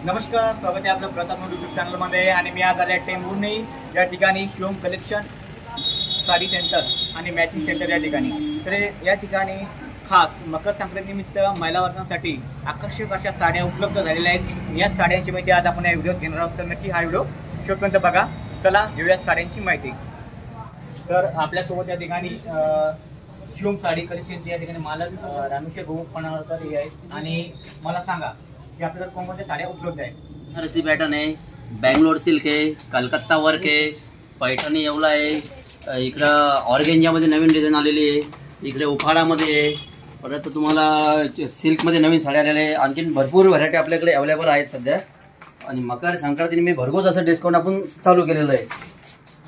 नमस्कार, स्वागत आहे आपलं प्रथम यूट्यूब चॅनलमध्ये. आणि मी आज आले टेंभुर्णी या ठिकाणी शिवम कलेक्शन साडी सेंटर आणि मॅचिंग सेंटर या ठिकाणी. तर या ठिकाणी खास मकर संक्रांतीनिमित्त महिला वर्गांसाठी आकर्षक अशा साड्या उपलब्ध झालेल्या आहेत. या साड्यांची माहिती आज आपण या व्हिडिओत घेणार आहोत, तर नक्की हा व्हिडिओ शेवटपर्यंत बघा. चला घेऊया साड्यांची माहिती. तर आपल्यासोबत या ठिकाणी शिवम साडी कलेक्शनची या ठिकाणी मालक रामेश्वर भाऊ पणाळकर हे आहेत. आणि मला सांगा की आपल्याला कोणत्या साड्या उपलब्ध आहेत? बनारसी पॅटर्न आहे, बँगलोर सिल्क आहे, कलकत्ता वर्क आहे, पैठणी येवला आहे, इकडं ऑर्गेंजामध्ये नवीन डिझाईन आलेली आहे, इकडे उफाडामध्ये आहे, परत तुम्हाला सिल्कमध्ये नवीन साड्या आलेल्या आहे. आणखीन भरपूर व्हरायटी आपल्याकडे अवेलेबल आहेत सध्या. आणि मकर संक्रांतीने मी भरघोस असं डिस्काउंट आपण चालू केलेलं आहे.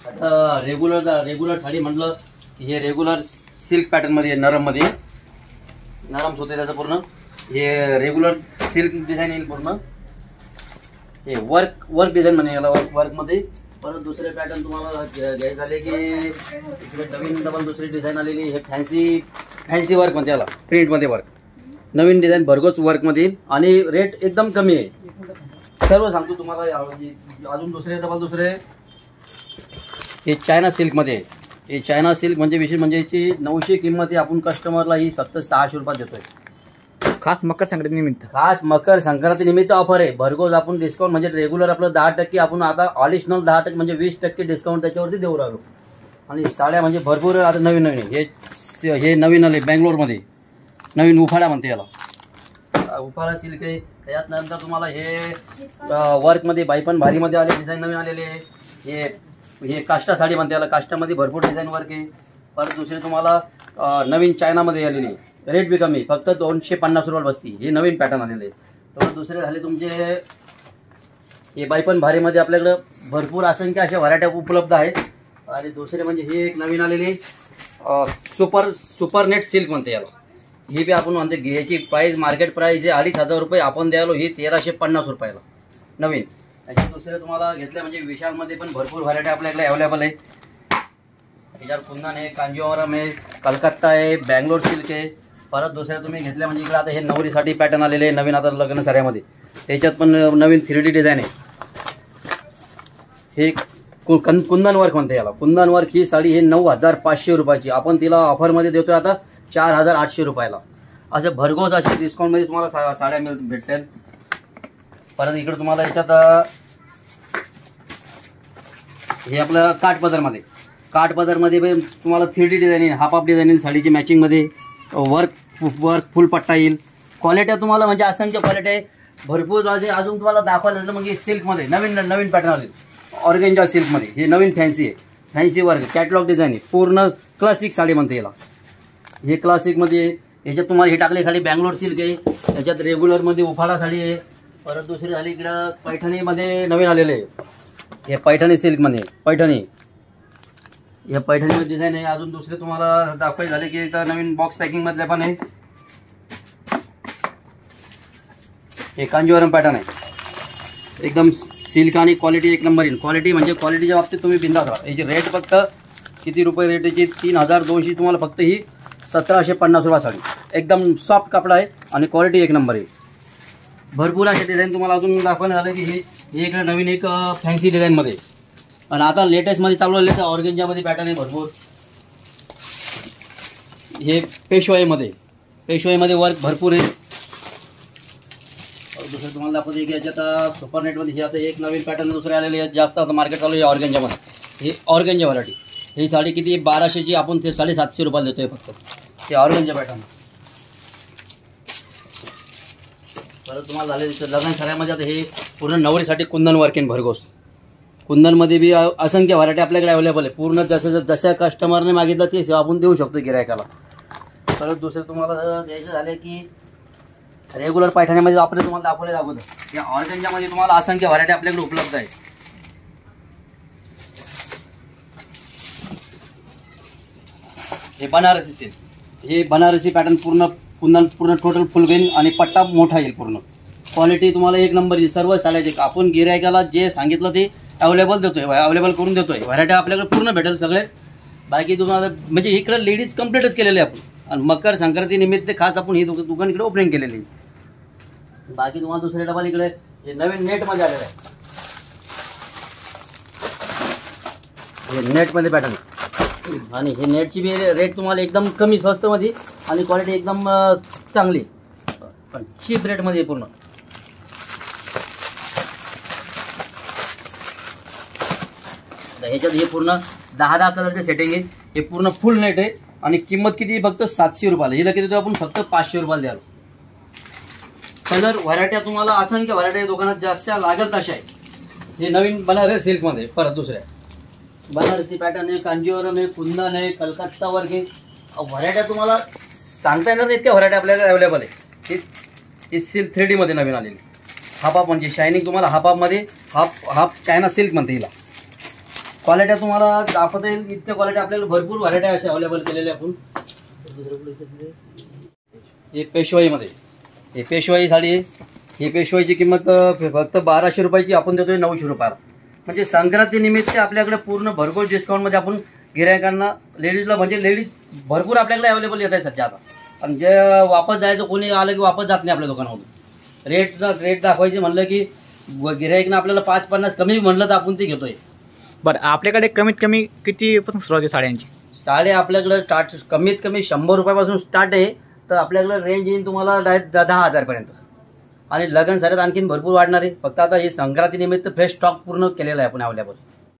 आता रेग्युलर साडी म्हटलं की हे रेग्युलर सिल्क पॅटर्नमध्ये आहे, नरम होते त्याचं पूर्ण. हे रेग्युलर सिल्क डिझाईन येईल पूर्ण. हे वर्क डिझाईन म्हणे याला, वर्कमध्ये. परत दुसरे पॅटर्न तुम्हाला घ्यायचे झाले की इकडे नवीन डबल दुसरी डिझाईन आलेली. हे फॅन्सी वर्क म्हणते याला, प्रिंटमध्ये वर्क. नवीन डिझाईन भरघोस वर्कमध्ये येईल आणि रेट एकदम कमी आहे. सर्व सांगतो तुम्हाला. अजून दुसरे हे चायना सिल्कमध्ये आहे. हे चायना सिल्क म्हणजे विशेष म्हणजे याची 900 किंमत आहे. आपण कस्टमरला ही फक्त 600 रुपयात देतोय. खास मकर संक्रांती निमित्त ऑफर आहे. भरघोस आपण डिस्काउंट म्हणजे रेग्युलर आपलं 10% आपण आता ऑडिशनल 10% म्हणजे 20% डिस्काउंट त्याच्यावरती देऊ राहिलो. आणि साड्या म्हणजे भरपूर आता नवीन हे नवीन आले बँगलोरमध्ये. नवीन उफाडा म्हणते याला, उफाडा सिल्क आहे. त्याच्यात नंतर तुम्हाला हे वर्कमध्ये बायपण भारीमध्ये आले डिझाईन नवीन आलेले आहे. हे काष्टा साडी म्हणते याला, काष्टामध्ये भरपूर डिझाईन वर्क आहे. परत दुसरे तुम्हाला नवीन चायनामध्ये आलेली आहे. रेट बी कमी, फक्त 250 रुपये बसती. हे नवीन पॅटर्न आलेले आहे. तर दुसरे झाले तुमचे हे बायपण भारीमध्ये आपल्याकडं भरपूर असंख्य अशा व्हरायट्या उपलब्ध आहेत. आणि दुसरे म्हणजे हे एक नवीन आलेले सुपर नेट सिल्क म्हणते याला. ही बी आपण म्हणते याची प्राईस मार्केट प्राईस आहे 2500 रुपये, आपण द्यालो ही 1350 रुपयाला नवीन. त्याच्या दुसरे तुम्हाला घेतले म्हणजे विशालमध्ये पण भरपूर व्हरायटी आपल्याकडे अवेलेबल आहे. त्याच्यावर कुंदन आहे, कांजीवरम आहे, कलकत्ता आहे, बँगलोर सिल्क आहे. परत दुसऱ्या तुम्ही घेतल्या म्हणजे इकडे आता हे नवरीसाठी पॅटर्न आलेले आहे नवीन आता लग्न साड्यामध्ये. त्याच्यात पण नवीन 3D डिझाईन आहे. हे कुंदन वर्क म्हणते याला. कुंदन वर्क ही साडी हे 9500 रुपयाची, आपण तिला ऑफरमध्ये देतोय आता 4800 रुपयाला. असं भरघोस असे डिस्काउंटमध्ये तुम्हाला साड्या भेटेल. परत इकडे तुम्हाला याच्यात हे आपलं काठपदरमध्ये तुम्हाला 3D डिझाईन येईल, हाफ डिझाईन येईल साडीची मॅचिंगमध्ये. वर्क फुल पट्टा येईल. क्वालिटी तुम्हाला म्हणजे असंख्य क्वालिटी आहे भरपूर. अजून तुम्हाला दाखवायला म्हणजे सिल्कमध्ये नवीन पॅटर्न आले ऑर्गेंजा सिल्कमध्ये. हे नवीन फॅन्सी आहे, फॅन्सी वर्क कॅटलॉग डिझाईन आहे. पूर्ण क्लासिक साडी म्हणते याला. हे क्लासिकमध्ये याच्यात तुम्हाला हे टाकले खाली बँगलोर सिल्क आहे. त्याच्यात रेग्युलरमध्ये उफाडा साडी आहे. परत दुसरी झाली इकडं पैठणीमध्ये नवीन आलेले आहे. हे पैठणी सिल्कमध्ये पैठणी डिझाईन आहे. अजून दुसरे तुम्हाला दाखवायचे झाले की इथं नवीन बॉक्स पॅकिंग मधले पण आहे. हे कांजीवरम पॅटर्न आहे. एकदम सिल्क आणि क्वालिटी एक नंबर येईल. क्वालिटी म्हणजे क्वालिटीच्या बाबतीत तुम्ही बिंदास राहा. याची रेट फक्त किती रुपये रेट याची 3200. तुम्हाला फक्त ही 1750 रुपये साडी. एकदम सॉफ्ट कपडा आहे आणि क्वालिटी एक नंबर येईल. भरपूर असे डिझाईन तुम्हाला अजून दाखवण्यात आले की हे इकडे नवीन एक फॅन्सी डिझाईनमध्ये. आणि आता लेटेस्टमध्ये चालू आले तर ऑर्गेंजामध्ये पॅटर्न आहे भरपूर. हे पेशवाईमध्ये वर्क भरपूर आहे. दुसरं तुम्हाला दाखवते की याच्यात सुपरनेटमध्ये हे आता एक नवीन पॅटर्न दुसरे आलेले आहेत. जास्त आता मार्केट चालू आहे ऑर्गेंजामध्ये. हे ऑर्गेंजा व्हरायटी. ही साडी किती 1200ची, आपण ते 750 रुपयाला देतोय फक्त. हे ऑर्गेंजा पॅटर्न. परत तुम्हाला झाले लग्न साड्यामध्ये आता हे पूर्ण नवरीसाठी कुंदन वर्क आहे भरघोस. कुंदनमध्ये बी असंख्य व्हरायटी आपल्याकडे अवेलेबल आहे. पूर्ण जशा कस्टमरने मागितलं ते सेवा आपण देऊ शकतो गिरायकाला. परत दुसरे तुम्हाला द्यायचं झाले की रेग्युलर पैठणीमध्ये आपले तुम्हाला दाखवले अगोदर. या ऑर्गेंजामध्ये तुम्हाला असंख्य व्हरायटी आपल्याकडे उपलब्ध आहे. हे बनारसी सिल्क. हे बनारसी पॅटर्न पूर्ण कुंदन पूर्ण टोटल फुल घेईन आणि पट्टा मोठा येईल. पूर्ण क्वालिटी तुम्हाला एक नंबर येईल. सर्व साड्याचे आपण गिरायकाला जे सांगितलं ते अवेलेबल करून देतोय. व्हरायटी आपल्याकडे पूर्ण भेटेल सगळे. बाकी तुम्हाला म्हणजे इकडे लेडीज कम्प्लीटच केलेले आपण. आणि मकर संक्रांती निमित्त खास आपण ही दुकान इकडे ओपनिंग केलेली. बाकी तुम्हाला दुसरे डबल इकडे हे नवीन नेटमध्ये आलेलं आहे. हे नेटमध्ये पॅटर्न आणि हे नेटची बी रेट तुम्हाला एकदम कमी स्वस्तमध्ये आणि क्वालिटी एकदम चांगली पण चीप रेटमध्ये पूर्ण. ह्याच्यात हे पूर्ण 10 कलरचे सेटिंग आहे. हे पूर्ण फुल नेट आहे आणि किंमत किती फक्त 700 रुपयाला. हिला किती आपण फक्त 500 रुपयाला द्याल. कलर व्हरायट्या तुम्हाला असंख्य व्हरायट्या दुकानात जास्त लागेल तशा आहे. हे नवीन बनारसी सिल्कमध्ये परत दुसऱ्या बनारसी पॅटर्न आहे, कांजीवरम आहे, कुंदन आहे, कलकत्ता वर्क आहे. व्हरायट्या तुम्हाला सांगता येणार नाही इतक्या व्हरायट्या आपल्याकडे अवेलेबल आहे. हे सिल्क 3D मध्ये नवीन आलेली हाफ म्हणजे शायनिंग तुम्हाला हाफमध्ये हाफ चायना सिल्क म्हणते हिला. क्वालिट्या तुम्हाला दाखवता येईल इतक्या क्वालिटी आपल्याला भरपूर व्हरायट्या अशा अवेलेबल केलेल्या आपण. हे पेशवाईमध्ये हे पेशवाई साडी आहे. ही पेशवाईची किंमत फक्त 1200 रुपयाची आपण देतोय 900 रुपयाला. म्हणजे संक्रांतीनिमित्त आपल्याकडे पूर्ण भरघोस डिस्काउंटमध्ये आपण गिरायकांना लेडीजला म्हणजे लेडीज भरपूर आपल्याकडे अवेलेबल येत आहे सध्या आता. आणि जे वापस जायचं कोणी आलं की वापस जात नाही आपल्या दुकानामधून. रेट दाखवायचे म्हणलं की गिरायकनं आपल्याला 5-50 कमी म्हणलं तर आपण ते घेतोय. बरं, आपल्याकडे कमीत कमी कितीपासून सुरुवात आहे साड्यांची? साडे आपल्याकडे स्टार्ट कमीत कमी 100 रुपयापासून स्टार्ट आहे. तर आपल्याकडे रेंज येईल तुम्हाला डायरेक्ट 10,000 पर्यंत. आणि लगन साऱ्यात आणखीन भरपूर वाढणार आहे. फक्त आता हे संक्रांतीनिमित्त फ्रेश स्टॉक पूर्ण केलेला आहे आपण अवेलेबल.